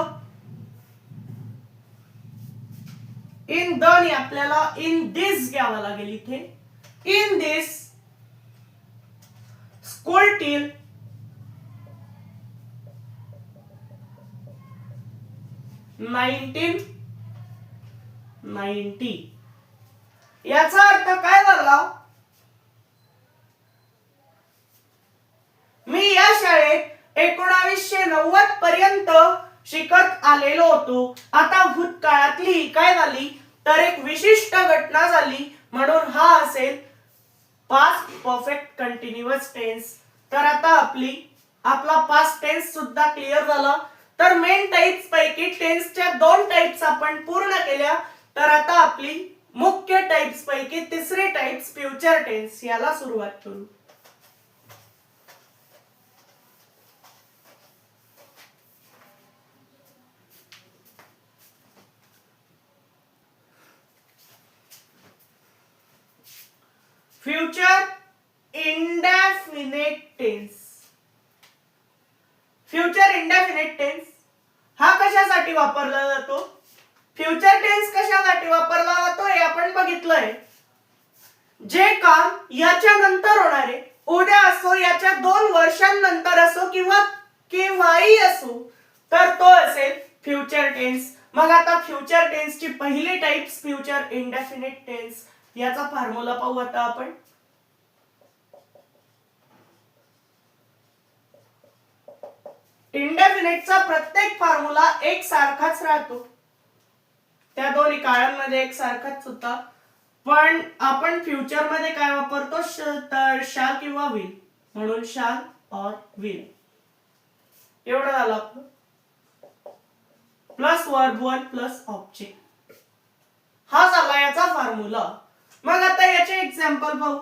Speaker 1: In the ने आपल्याला इन दिस घ्यावं लागेल इथे. In this school till 1990. याचा अर्थ काय झाला? मी या शाळेत 1990 पर्यंत शिकत आलेलो होतो. आता भूतकाळातली काय झाली, तर एक विशिष्ट घटना झाली, म्हणून हा असेल पास्ट परफेक्ट कंटिन्युअस टेन्स. तर आता आपला पास्ट टेन्स सुद्धा क्लिअर झाला. तर मेन टाइप्स पैकी टेन्सच्या 2 टाइप्स आपण पूर्ण केल्या. तर आता आपली मुख्य टाइप्स पैकी तिसरी टाइप्स फ्युचर टेन्स याला सुरुवात करू. Future indefinite tense. Future indefinite tense हा कशासाठी वापरला जातो? फ्युचर टेन्स कशासाठी वापरला जातो हे आपण बघितलंय. जे काम याच्या नंतर होणार आहे, उद्या असो, याच्या 2 वर्षांनंतर असो किंवा केव्हाही असो, तर तो असेल फ्युचर टेन्स. मग आता फ्युचर टेन्सची पहिली टाइप्स फ्युचर इंडेफिनिट टेन्स. याचा फॉर्म्युला पाहू आता आपण. इंडेफिनिटचा प्रत्येक फॉर्म्युला एक सारखाच राहतो. त्या दोन्ही काळांमध्ये एक सारखाच होता, पण आपण फ्युचर मध्ये काय वापरतो, तर शाल किंवा विल, म्हणून शाल और विल. एवढं झालं आपलं. Plus verb 1 plus object. हा झाला याचा फॉर्म्युला. मग आता याचे एक्झाम्पल पाहू.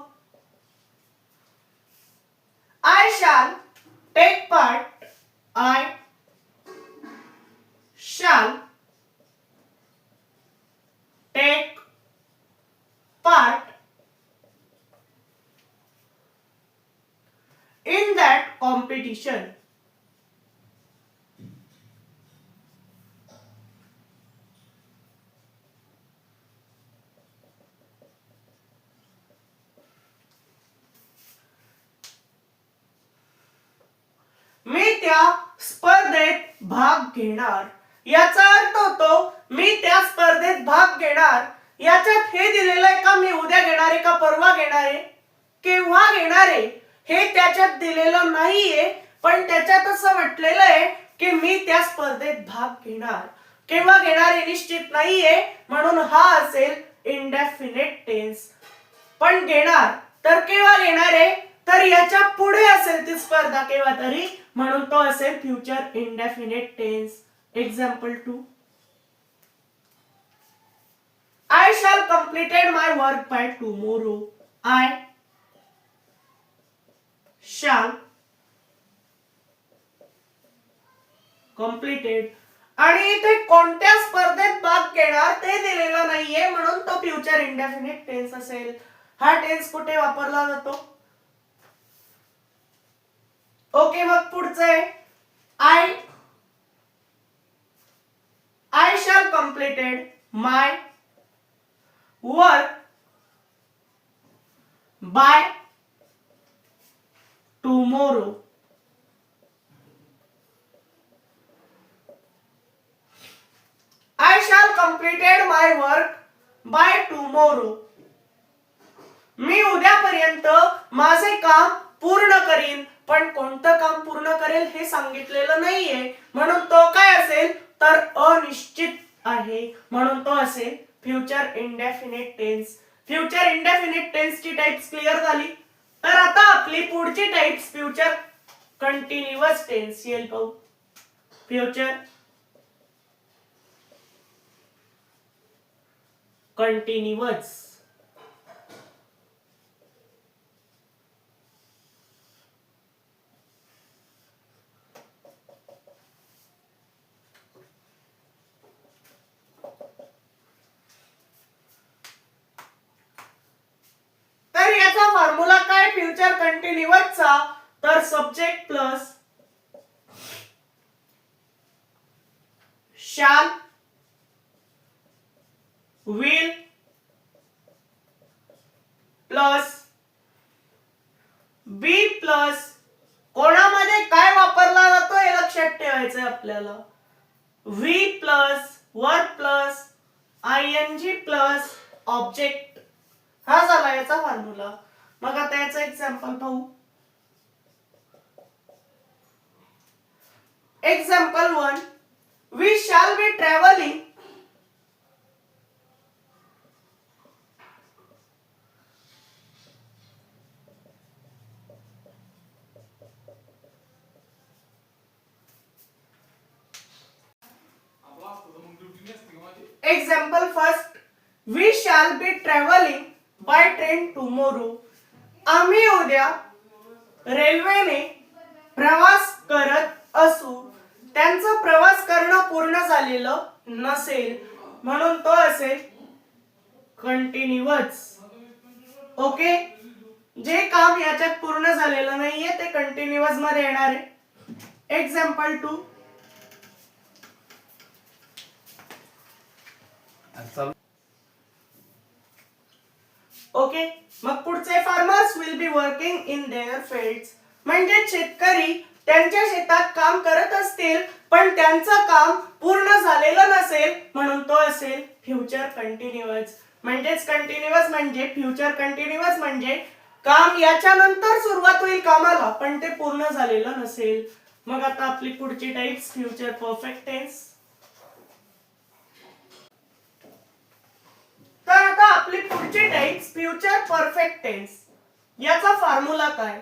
Speaker 1: I shall take part. I shall take part in that competition. मी त्या स्पर्धेत भाग घेणार. याचा अर्थ होतो मी त्या स्पर्धेत भाग घेणार. याच्यात हे दिलेलं आहे का मी उद्या घेणार आहे का परवा घेणार आहे, केव्हा घेणार आहे हे त्याच्यात दिलेलं नाहीये, पण त्याच्यात असं म्हटलेलं आहे की मी त्या स्पर्धेत भाग घेणार. केव्हा घेणार हे निश्चित नाहीये, म्हणून हा असेल इंडेफिनिट टेन्स. पण घेणार तर केव्हा घेणार आहे, तर याच्या पुढे असेल ती स्पर्धा केव्हा तरी, म्हणून तो असेल future indefinite tense. Example 2, I shall completed my work by tomorrow. I shall completed. आणि इथे कोणत्या स्पर्धेत भाग घेणार ते दिलेलं नाहीये, म्हणून तो फ्युचर इंडेफिनिट टेन्स असेल. हा टेन्स कुठे वापरला जातो? ओके, मग पुढचं आहे I completed my work by tomorrow. I shall completed my work by tomorrow. मी उद्यापर्यंत माझे काम पूर्ण करीन, पण कोणतं काम पूर्ण करेल हे सांगितलेलं नाहीये, म्हणून तो काय असेल तर अनिश्चित आहे, म्हणून तो असेल future indefinite tense. Future indefinite tense ची टाइप्स क्लिअर झाली. तर आता आपली पुढची टाइप्स फ्युचर कंटिन्युअस टेन्स येईल पाहू. Future continuous. तर याचा फॉर्म्युला काय फ्युचर कंटिन्युअस चा, तर subject plus shall will plus be plus कोणामध्ये काय वापरला जातो हे लक्षात ठेवायचं आहे आपल्याला. V plus verb plus ING plus object, हा झाला याचा फॉर्म्युला. मग आता याचं एक्झाम्पल पाहू. Example 1, we shall be traveling example first, we shall be traveling by train tomorrow. आम्ही उद्या रेल्वेने प्रवास करत असू. त्यांचा प्रवास करणं पूर्ण झालेलं नसेल, म्हणून तो असेल कंटिन्युअस. ओके, जे काम याच्यात पूर्ण झालेलं नाहीये ते कंटिन्युअस मध्ये येणार आहे. Example 2, okay. मग पुढचे farmers will be working in their fields, म्हणजे शेतकरी त्यांच्या शेतात काम करत असतील पण त्यांचं काम पूर्ण झालेलं नसेल, म्हणून तो असेल फ्युचर कंटिन्युअस. म्हणजेच कंटिन्युअस म्हणजे फ्युचर कंटिन्युअस म्हणजे काम याच्या नंतर सुरुवात होईल कामाला पण ते पूर्ण झालेलं नसेल. मग आता आपली पुढची टाइप्स फ्युचर परफेक्ट टेन्स. तर आता आपली पुढची टाइप्स फ्युचर परफेक्ट टेन्स. याचा फॉर्म्युला काय?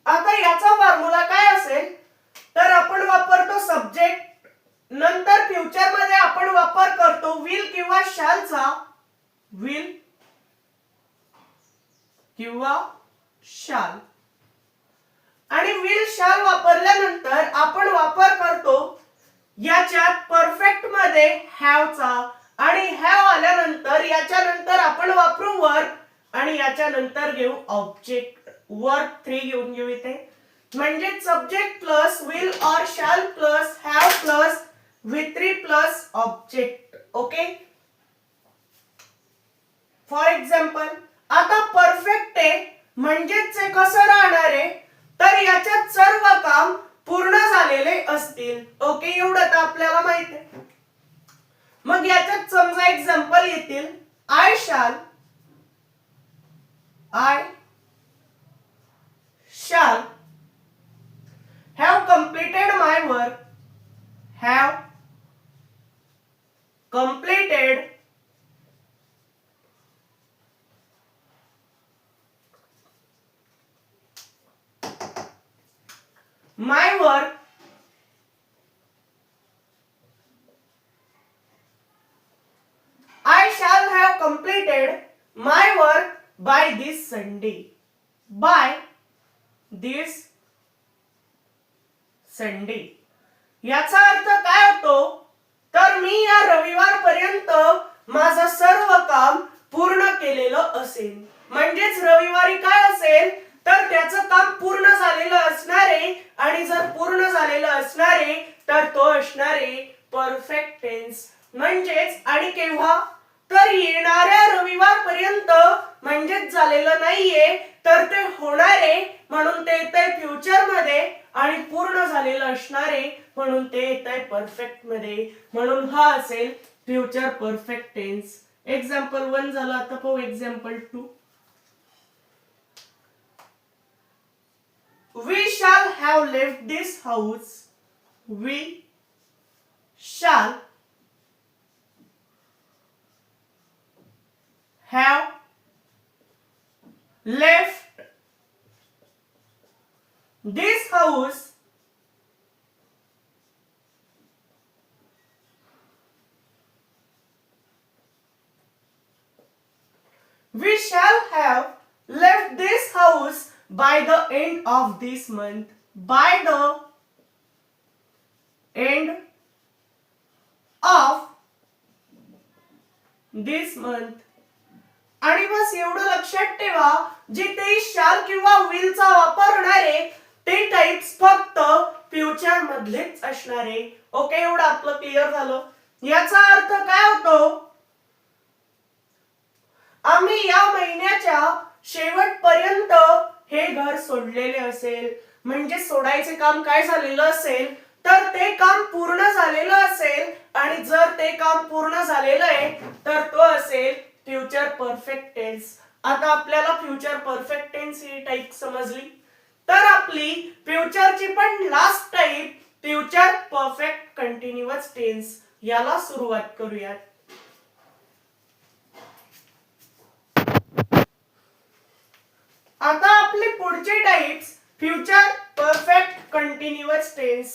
Speaker 1: आता याचा फॉर्म्युला काय असेल तर आपण वापरतो सब्जेक्ट, नंतर फ्युचर मध्ये आपण वापर करतो विल किंवा शॅल चा. विल किंवा शॅल, आणि विल शॅल वापरल्यानंतर आपण वापर करतो याच्यात परफेक्ट मध्ये हॅव चा, आणि हॅव आल्यानंतर याच्या नंतर आपण वापरू वर्ब, आणि याच्या नंतर घेऊ ऑब्जेक्ट. वर्ब 3 घेऊन घेऊ इथे. म्हणजे सब्जेक्ट प्लस विल और shall plus have plus V3 plus object. Okay. For example आता परफेक्ट आहे म्हणजेच ते कसं राहणार आहे तर याच्यात सर्व काम पूर्ण झालेले असतील. ओके, एवढं तर आपल्याला माहित आहे. मग याच्यात समजा एक्झाम्पल येतील I shall have completed my work, have completed my work I shall have completed my work by this Sunday. By this Sunday. याचा अर्थ काय होतो तर मी या रविवार पर्यंत माझं सर्व काम पूर्ण केलेलं असेल. म्हणजेच रविवारी काय असेल तर त्याचं काम पूर्ण झालेलं असणार आहे, आणि जर पूर्ण झालेलं असणारे तर तो असणारे परफेक्ट टेन्स. म्हणजेच आणि केव्हा तर येणाऱ्या रविवारपर्यंत म्हणजेच झालेलं नाहीये तर ते होणारे म्हणून ते येतंय फ्युचर मध्ये आणि पूर्ण झालेलं असणारे म्हणून ते येतंय परफेक्ट मध्ये. म्हणून हा असेल फ्युचर परफेक्ट टेन्स. एक्झाम्पल 1 झालं. आता पाहू example 2. We shall have left this house. We shall have left this house we shall have left this house by the end of this month. By the end of this month. आणि बस एवढं लक्षात ठेवा जिथे शाल किंवा विल चा वापर होणारे ते टाइप्स फक्त फ्युचर मधलेच असणारे. ओके, एवढं आपलं क्लिअर झालं. याचा अर्थ काय होतो, आम्ही या महिन्याच्या शेवटपर्यंत हे घर सोडलेले असेल म्हणजे सोडायचे काम काय झालेलं असेल तर ते काम पूर्ण झालेलं असेल आणि जर ते काम पूर्ण झालेलं आहे तर तो असेल फ्युचर परफेक्ट टेन्स. आता आपल्याला फ्युचर परफेक्ट टेन्स ही टाइप समजली तर आपली फ्युचरची पण last type future perfect continuous tense याला सुरुवात करूयात. आता आपले पुढचे types future perfect continuous tense.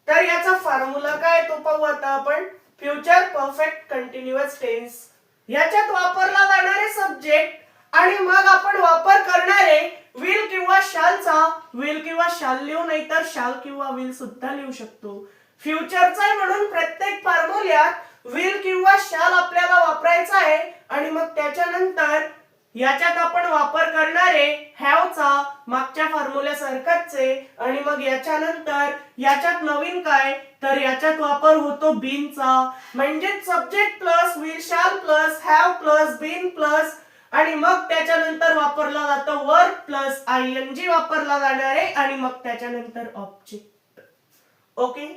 Speaker 1: तर याचा फॉर्म्युला काय तो पाहू आता आपण. फ्युचर परफेक्ट कंटिन्युअस टेन्स याच्यात वापरला जाणारे सब्जेक्ट आणि मग आपण वापर करणारे विल किंवा शालचा. विल किंवा शाल लिहू नाही तर शाल किंवा विल सुद्धा लिहू शकतो. फ्युचरचा आहे म्हणून प्रत्येक फॉर्म्युल्यात विल किंवा शाल आपल्याला वापरायचा आहे आणि मग त्याच्यानंतर याच्यात आपण वापर करणारे हॅव चा मागच्या फॉर्म्युला सारखाच आहे आणि मग याच्यानंतर याच्यात नवीन काय तर याच्यात वापर होतो बीन चा. म्हणजे subject plus will shall plus have plus been plus आणि मग त्याच्यानंतर वापरला जातो वर्ब प्लस आयएनजी वापरला जाणार आहे आणि मग त्याच्यानंतर ऑब्जेक्ट. Okay,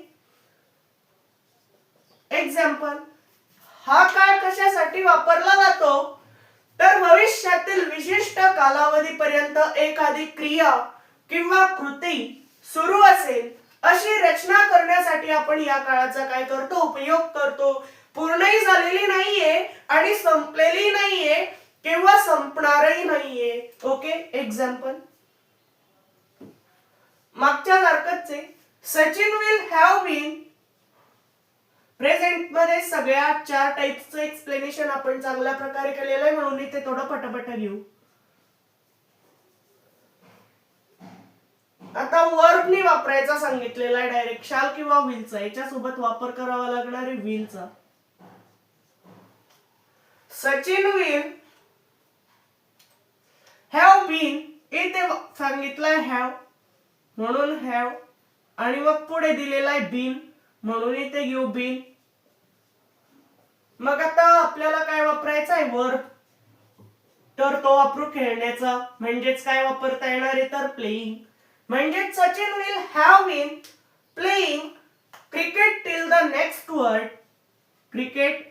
Speaker 1: example. हा काळ कशासाठी वापरला जातो तर भविष्यातील विशिष्ट कालावधीपर्यंत एखादी क्रिया किंवा कृती सुरू असेल अशी रचना करण्यासाठी आपण या काळाचा काय करतो उपयोग करतो. पूर्णही झालेली नाहीये आणि संपलेली नाहीये किंवा संपणारही नाहीये. ओके, एक्झाम्पल मागच्या सारखंच आहे. Sachin will have been. Present मध्ये सगळ्या 4 टाइप्सचं एक्सप्लेनेशन आपण चांगल्या प्रकारे केलेलं आहे म्हणून इथे थोडं पटापट घेऊ. आता वर्बनी वापरायचा सांगितलेला आहे डायरेक्ट शाल किंवा विलचा. याच्यासोबत वापर करावा लागणार आहे विलचा. Sachin will have been. इथे सांगितलंय हॅव म्हणून हॅव आणि मग पुढे दिलेला आहे बीन म्हणून इथे घेऊ बीन. मग आता आपल्याला काय वापरायचा आहे वर्ब तर तो वापरू खेळण्याचा. म्हणजेच काय वापरता येणार आहे तर प्लेइंग. म्हणजेच Sachin will have been playing cricket till the next word. Cricket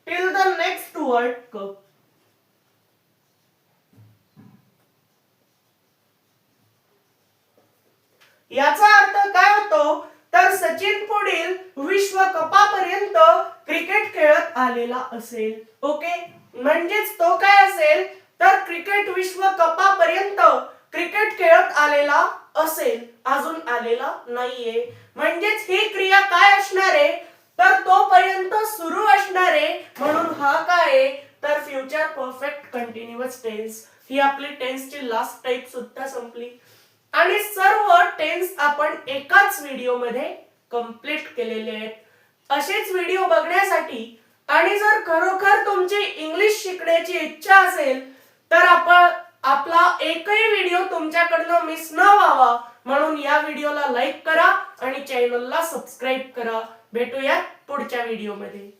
Speaker 1: till the next World Cup. याचा अर्थ काय होतो तर सचिन पुढील विश्वकपापर्यंत क्रिकेट खेळत आलेला असेल. ओके, म्हणजेच तो काय असेल तर क्रिकेट विश्वकपापर्यंत क्रिकेट खेळत आलेला असेल, अजून आलेला नाहीये. म्हणजेच ही क्रिया काय असणार आहे तर तोपर्यंत सुरू असणार आहे म्हणून हा काय आहे तर फ्युचर परफेक्ट कंटिन्युअस टेन्स. ही आपली टेन्सची लास्ट टाइप सुद्धा संपली आणि सर्व टेन्स आपण एकाच व्हिडिओ मध्ये कंप्लीट केलेले आहेत। असेच व्हिडिओ बघण्यासाठी आणि जर खरोखर तुमची इंग्लिश शिकण्याची इच्छा असेल तर आपला एकही व्हिडिओ तुमच्याकडनं मिस न व्हावा म्हणून या व्हिडिओला लाईक करा आणि चॅनलला सबस्क्राईब करा। भेटूया पुढच्या व्हिडिओमध्ये।